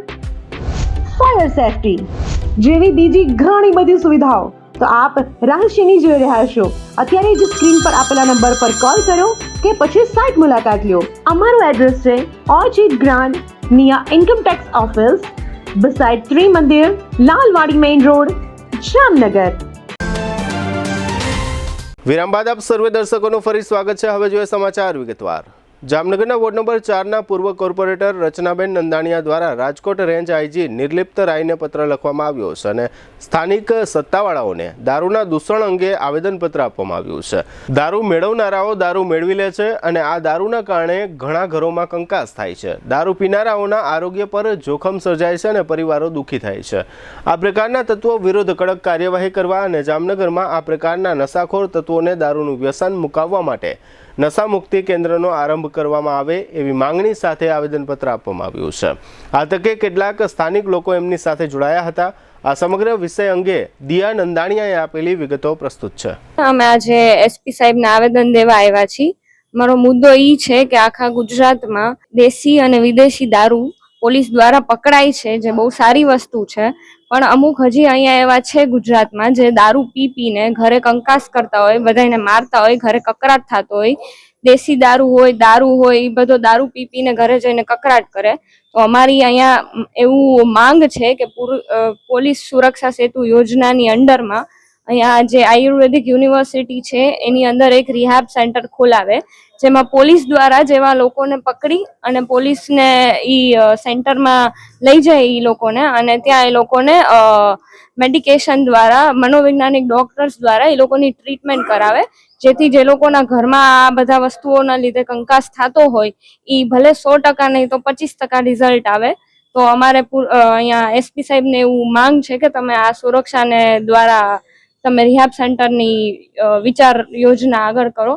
fire safety જેવી બીજી ઘણી બધી સુવિધાઓ. તો આપ રહસ્યની જોઈ રહ્યા છો. અત્યારે જ સ્ક્રીન પર આપેલા નંબર પર કોલ કરો કે પછી સાઇટ મુલાકાત લો. અમારું એડ્રેસ છે Orchid Grand near income tax office, beside Trimandir, Lalwadi main road, Jamnagar. વિરામ બાદ આપ સર્વે દર્શકોનું ફરી સ્વાગત છે. હવે જોઈએ સમાચાર વિગતવાર. જામનગરના વોર્ડ નંબર 4ના પૂર્વ કોર્પોરેટર રચનાબેન નંદાણીયા દ્વારા રાજકોટ રેન્જ આઈજી નિર્લિપ્ત રાયને પત્ર લખવામાં આવ્યો છે અને સ્થાનિક સત્તાવાળાઓને દારૂના દૂષણ અંગે આવેદનપત્ર આપવામાં આવ્યું છે. દારૂ મેળવનારાઓ દારૂ મેળવી લે છે અને આ દારૂના કારણે ઘણા ઘરોમાં કંકાસ થાય છે. દારૂ પીનારાઓના આરોગ્ય પર જોખમ સર્જાય છે અને પરિવારો દુઃખી થાય છે. આ પ્રકારના તત્વો વિરુદ્ધ કડક કાર્યવાહી કરવા અને જામનગરમાં આ પ્રકારના નશાખોર તત્વોને દારૂનું વ્યસન મુકાવવા માટે નશા મુક્તિ કેન્દ્રનો આરંભ કરવામાં આવે એવી માંગણી સાથે આવેદનપત્ર આપવામાં આવ્યું છે. આ તકે કેટલાક સ્થાનિક લોકો એમની સાથે જોડાયા હતા. આ સમગ્ર વિષય અંગે દિયા નંદાણીયાએ આપેલી વિગતો પ્રસ્તુત છે. અમે આજે એસપી સાહેબને આવેદન દેવા આવ્યા છીએ. મારો મુદ્દો એ છે કે આખા ગુજરાતમાં દેશી અને વિદેશી દારૂ પોલીસ દ્વારા પકડાય છે, જે બહુ સારી વસ્તુ છે, પણ અમુક હજી અહીંયા એવા છે ગુજરાતમાં જે દારૂ પીને ઘરે કંકાસ કરતા હોય, બધાને મારતા હોય, ઘરે કકરાટ થતો હોય. દેશી દારૂ હોય એ બધો દારૂ પીને ઘરે જઈને કકરાટ કરે. તો અમારી અહીંયા એવું માંગ છે કે પોલીસ સુરક્ષા સેતુ યોજનાની અંડરમાં અહીંયા જે આયુર્વેદિક યુનિવર્સિટી છે એની અંદર એક રિહાબ સેન્ટર ખોલાવે, જેમાં પોલીસ દ્વારા જેવા લોકોને પકડી અને પોલીસને સેન્ટરમાં લઈ જાય એ લોકોને, અને ત્યાં એ લોકોને મેડિકેશન દ્વારા, મનોવૈજ્ઞાનિક ડોક્ટર્સ દ્વારા એ લોકોની ટ્રીટમેન્ટ કરાવે, જેથી જે લોકોના ઘરમાં આ બધા વસ્તુઓના લીધે કંકાસ થતો હોય એ ભલે 100% નહીં તો 25% રિઝલ્ટ આવે. તો અમારે અહીંયા એસપી સાહેબને એવું માંગ છે કે તમે આ સુરક્ષાને દ્વારા તમે રિહાબ સેન્ટરની વિચાર યોજના આગળ કરો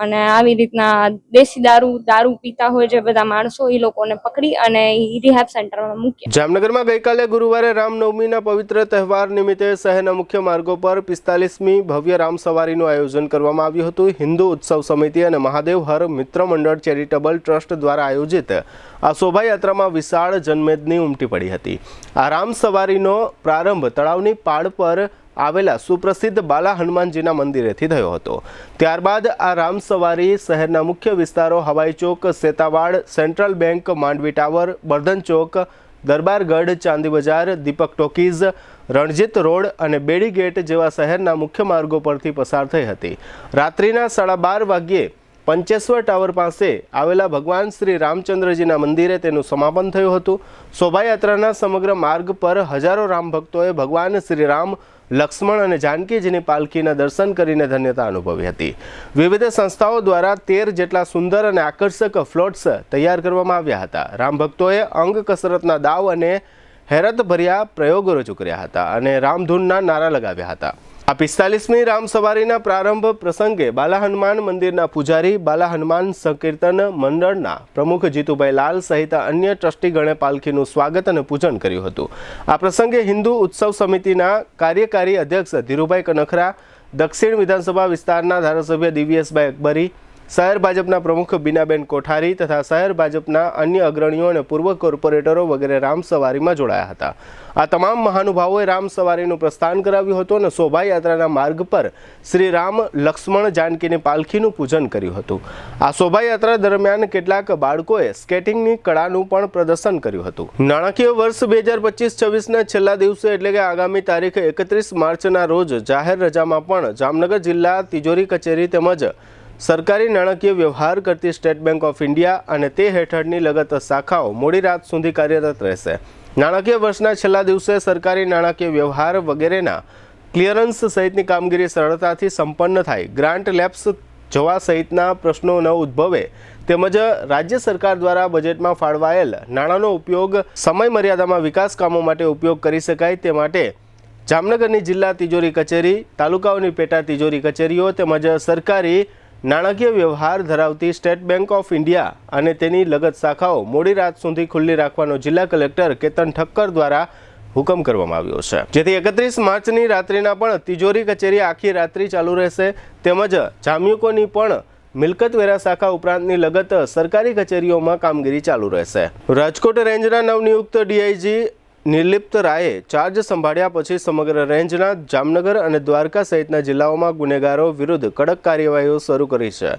અને આવી રીતના દેશી દારૂ પીતા હોય જે બધા માણસો એ લોકોને પકડી અને રિહેબ સેન્ટરમાં મૂક્યા. જામનગરમાં ગઈકાલે ગુરુવારે રામનવમીના પવિત્ર તહેવાર નિમિત્તે શહેરના મુખ્ય માર્ગો પર 45મી ભવ્ય રામ સવારીનું આયોજન કરવામાં આવ્યું હતું. હિન્દુ ઉત્સવ સમિતિ અને મહાદેવ હર મિત્ર મંડળ ચેરિટેબલ ટ્રસ્ટ દ્વારા આયોજિત આ શોભાયાત્રામાં વિશાળ જનમેદની ઉમટી પડી હતી. આ રામ સવારીનો પ્રારંભ તળાવની પાળ પર આવેલા સુપ્રસિદ્ધ બાલા હનુમાનજીના મંદિરેથી થયો હતો. ત્યારબાદ આ રામ સવારી શહેરના મુખ્ય વિસ્તારો હવાઈ ચોક, સેતાવાડ, central bank, Mandvi tower, Bardhan ચોક, દરબારગઢ, ચાંદી બજાર, દીપક ટોકીઝ, રણજીત રોડ અને બેડી ગેટ જેવા શહેરના મુખ્ય માર્ગો પરથી પસાર થઈ હતી. રાત્રિના 12:30 વાગ્યે પંચેશ્વર ટાવર પાસે આવેલા ભગવાન શ્રી રામચંદ્રજીના મંદિરે તેનું સમાપન થયું હતું. શોભાયાત્રાના સમગ્ર માર્ગ પર હજારો રામ ભક્તોએ ભગવાન શ્રી રામ, લક્ષ્મણ અને જાનકીજીની પાલખીના દર્શન કરીને ધન્યતા અનુભવી હતી. વિવિધ સંસ્થાઓ દ્વારા 13 જેટલા સુંદર અને આકર્ષક ફ્લોટ્સ તૈયાર કરવામાં આવ્યા હતા. રામ ભક્તોએ અંગ કસરતના દાવ અને હેરતભર્યા પ્રયોગો રજૂ કર્યા હતા અને રામધૂનના નારા લગાવ્યા હતા. આ 45મી રામ સવારીના પ્રારંભ પ્રસંગે બાલા હનુમાન મંદિરના પૂજારી, બાલા હનુમાન સંકીર્તન મંડળના પ્રમુખ જીતુભાઈ લાલ સહિત અન્ય ટ્રસ્ટીગણે પાલખીનું સ્વાગત અને પૂજન કર્યું હતું. આ પ્રસંગે હિન્દુ ઉત્સવ સમિતિના કાર્યકારી અધ્યક્ષ ધીરુભાઈ કનખરા, દક્ષિણ વિધાનસભા વિસ્તારના ધારાસભ્ય દિવ્યેશભાઈ અકબરી, શહેર ભાજપના પ્રમુખ બીનાબેન કોઠારી તથા શહેર ભાજપના અન્ય અગ્રણીઓ અને પૂર્વ કોર્પોરેટરો વગેરે રામ સવારીમાં જોડાયા હતા. આ તમામ મહાનુભાવોએ રામ સવારીનું પ્રસ્થાન કરાવ્યું હતું અને શોભાયાત્રાના માર્ગ પર શ્રી રામ, લક્ષ્મણ, જાનકીની પાલખીનું પૂજન કર્યું હતું. આ શોભાયાત્રા દરમિયાન કેટલાક બાળકોએ સ્કેટિંગની કળાનું પણ પ્રદર્શન કર્યું હતું. નાણાકીય વર્ષ 2025-26ના છેલ્લા દિવસે એટલે કે આગામી તારીખ 31 માર્ચના રોજ જાહેર રજામાં પણ જામનગર જિલ્લા તિજોરી કચેરી તેમજ સરકારી નાણાકીય વ્યવહાર કરતી સ્ટેટ બેંક ઓફ ઇન્ડિયા અને તે હેઠળની લગત શાખાઓ મોડી રાત સુધી કાર્યરત રહેશે. નાણાકીય વર્ષના છેલ્લા દિવસે સરકારી નાણાકીય વ્યવહાર વગેરેના ક્લિયરન્સ સહિતની કામગીરી સરળતાથી સંપન્ન થાય, ગ્રાન્ટ લેપ્સ જવા સહિતના પ્રશ્નો ન ઉદ્ભવે તેમજ રાજ્ય સરકાર દ્વારા બજેટમાં ફાળવાયેલ નાણાંનો ઉપયોગ સમય મર્યાદામાં વિકાસ કામો માટે ઉપયોગ કરી શકાય તે માટે જામનગરની જિલ્લા તિજોરી કચેરી, તાલુકાઓની પેટા તિજોરી કચેરીઓ તેમજ સરકારી નાણાકીય વ્યવહાર ધરાવતી સ્ટેટ બેંક ઓફ ઇન્ડિયા અને તેની લગત શાખાઓ મોડી રાત સુધી ખુલ્લી રાખવાનો જિલ્લા કલેક્ટર કેતન ઠક્કર દ્વારા હુકમ કરવામાં આવ્યો છે. જેથી 31 માર્ચની રાત્રિના પણ તિજોરી કચેરી આખી રાત્રિ ચાલુ રહેશે તેમજ જામ્યુકોની પણ મિલકત વેરા શાખા ઉપરાંતની લગત સરકારી કચેરીઓમાં કામગીરી ચાલુ રહેશે. રાજકોટ રેન્જના નવનિયુક્ત ડીઆઈજી નિર્લિપ્ત રાયે ચાર્જ સંભાળ્યા પછી સમગ્ર રેન્જના જામનગર અને દ્વારકા સહિતના જિલ્લાઓમાં ગુનેગારો વિરુદ્ધ કડક કાર્યવાહીઓ શરૂ કરી છે.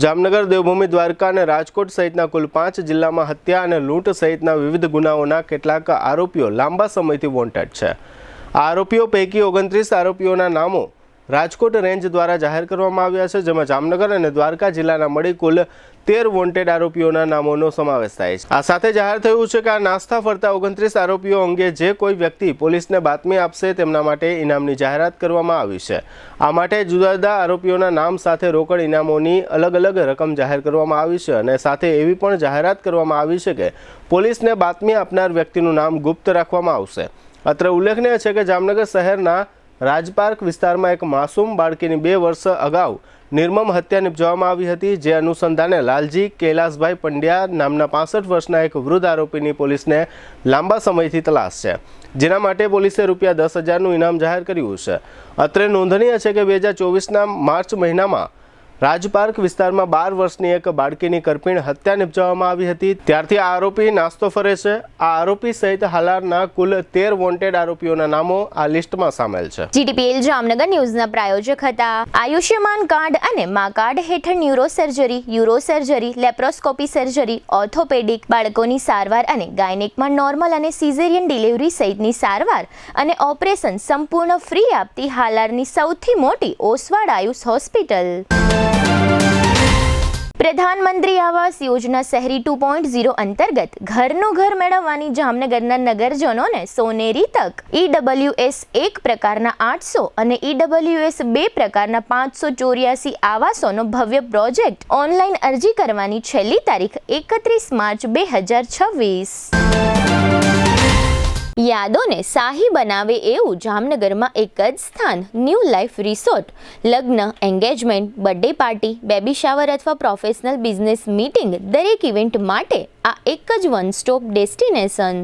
જામનગર, દેવભૂમિ, દ્વારકા અને રાજકોટ સહિતના કુલ 5 જિલ્લામાં હત્યા અને લૂંટ સહિતના વિવિધ ગુનાઓના કેટલાક આરોપીઓ લાંબા સમયથી વોન્ટેડ છે. આ આરોપીઓ પૈકી 29 આરોપીઓના નામો રાજકોટ રેન્જ દ્વારા જાહેર કરવામાં આવ્યા છે, જેમાં જામનગર અને દ્વારકા જિલ્લાના મળી કુલ 13 વોન્ટેડ આરોપીઓના નામોનો સમાવેશ થાય છે. આ સાથે જાહેર થયું છે કે આ નાસ્તા ફરતા 29 આરોપીઓ અંગે જે કોઈ વ્યક્તિ પોલીસને બાતમી આપશે તેમના માટે ઇનામની જાહેરાત કરવામાં આવી છે. આ માટે જુદા જુદા આરોપીઓના નામ સાથે રોકડ ઇનામોની અલગ અલગ રકમ જાહેર કરવામાં આવી છે અને સાથે એવી પણ જાહેરાત કરવામાં આવી છે કે પોલીસને બાતમી આપનાર વ્યક્તિનું નામ ગુપ્ત રાખવામાં આવશે. અત્રે ઉલ્લેખનીય છે કે જામનગર શહેરના રાજપાર્ક વિસ્તારમાં એક માસૂમ બાળકીની 2 વર્ષ અગાઉ નિર્મમ હત્યા નિપજાવવામાં આવી હતી. જે અનુસંધાને લાલજી કૈલાસભાઈ પંડ્યા નામના 65 વર્ષના એક વૃદ્ધ આરોપીની પોલીસને લાંબા સમયથી તલાશ છે, જેના માટે પોલીસે ₹10,000નું ઇનામ જાહેર કર્યું છે. અત્રે નોંધનીય છે કે 2024ના માર્ચ મહિનામાં રાજપાર્ક વિસ્તારમાં 12 વર્ષની એક બાળકીની કરપીણ હત્યા નિપજાવવામાં આવી હતી. ત્યારથી આ આરોપી નાસ્તો ફરે છે. આ આરોપી સહિત હાલના કુલ 13 વોન્ટેડ આરોપીઓના નામો આ લિસ્ટમાં સામેલ છે. જીટીપીએલ જામનગર ન્યૂઝના પ્રાયોજક હતા આયુષ્યમાન કાર્ડ અને મા કાર્ડ હેઠળ neuro surgery, euro surgery, laparoscopy surgery, orthopaedic, બાળકોની સારવાર અને ગાયનેકમાં નોર્મલ અને સિઝેરિયન ડિલિવરી સહિતની સારવાર અને ઓપરેશન સંપૂર્ણ ફ્રી આપતી હાલારની સૌથી મોટી ઓસવાડ આયુષ હોસ્પિટલ. પ્રધાનમંત્રી આવાસ યોજના શહેરી 2.0 અંતર્ગત ઘરનું ઘર મેળવવાની જામનગરના નગરજનોને સોનેરી તક. EWS 1 પ્રકારના 800 અને EWS 2 પ્રકારના 584 આવાસોનો ભવ્ય પ્રોજેક્ટ. ઓનલાઈન અરજી કરવાની છેલ્લી તારીખ 31 માર્ચ 2026. યાદોને શાહી બનાવે એવું જામનગરમાં એક જ સ્થાન ન્યૂ લાઈફ રિસોર્ટ. લગ્ન, engagement, birthday party, baby shower અથવા પ્રોફેશનલ બિઝનેસ મીટિંગ દરેક ઇવેન્ટ માટે આ એક જ વન સ્ટોપ ડેસ્ટિનેશન.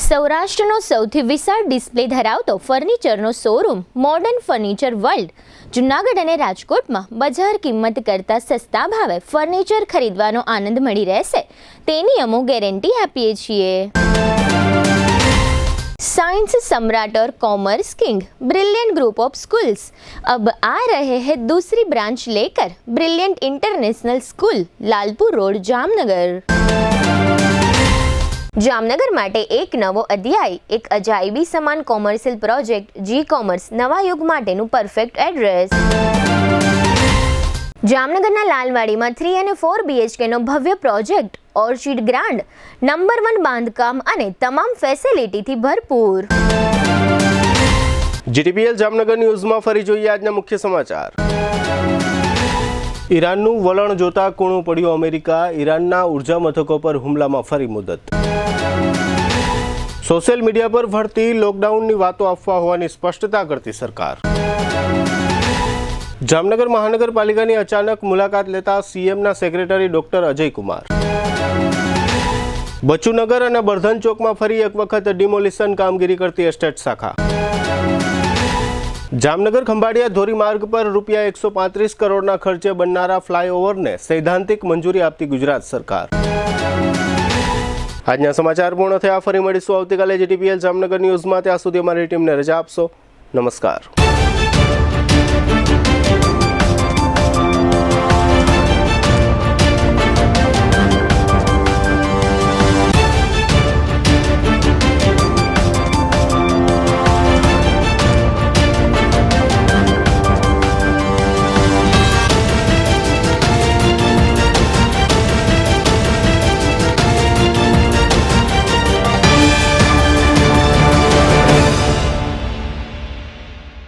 સૌરાષ્ટ્રનો સૌથી વિશાળ ડિસ્પ્લે ધરાવતો ફર્નિચરનો showroom modern furniture world. Junagadh અને રાજકોટમાં બજાર કિંમત કરતાં સસ્તા ભાવે ફર્નિચર ખરીદવાનો આનંદ મળી રહેશે તેની અમો ગેરંટી આપીએ છીએ. साइंस सम्राट और commerce king brilliant group of schools अब आ रहे हैं दूसरी ब्रांच लेकर. Brilliant international school, Lalpur road, Jamnagar. Jamnagar માટે એક નવો અધ્યાય, એક અજાયબી સમાન કોમર્શિયલ પ્રોજેક્ટ જી કોમર્સ નવા યુગ માટેનું પરફેક્ટ એડ્રેસ. જામનગરના લાલવાડીમાં 3 અને 4 BHK નો ભવ્ય પ્રોજેક્ટ, ઓર્ચિડ ગ્રાન્ડ, નંબર 1 બાંધકામ અને તમામ ફેસિલિટીથી ભરપૂર. GTPL જામનગર ન્યૂઝમાં ફરી જોઈએ આજના મુખ્ય સમાચાર. ઈરાનનું વલણ જોતા કૂણું પડ્યું અમેરિકા. ઈરાનના ઉર્જા મથકો પર હુમલામાં ફરી મુદત. સોશિયલ મીડિયા પર ફરતી લોકડાઉનની વાતો અફવા હોવાની સ્પષ્ટતા કરતી સરકાર. જામનગર મહાનગરપાલિકાની અચાનક મુલાકાત લેતા CMના સેક્રેટરી ડોક્ટર અજય કુમાર. બચુનગર અને બર્ધન ચોકમાં ફરી એક વખત ડિમોલિશન કામગીરી કરતી એસ્ટેટ શાખા. જામનગર ખંભાળિયા ધોરીમાર્ગ પર ₹135 કરોડના ખર્ચે બનનારા ફ્લાયઓવરને સૈદ્ધાંતિક મંજૂરી આપતી ગુજરાત સરકાર. આજના સમાચાર પૂર્ણ થયા. ફરી મળીશું આવતીકાલે GTPL જામનગર ન્યૂઝમાં. ત્યાં સુધી અમારી ટીમને રજા આપશો. નમસ્કાર.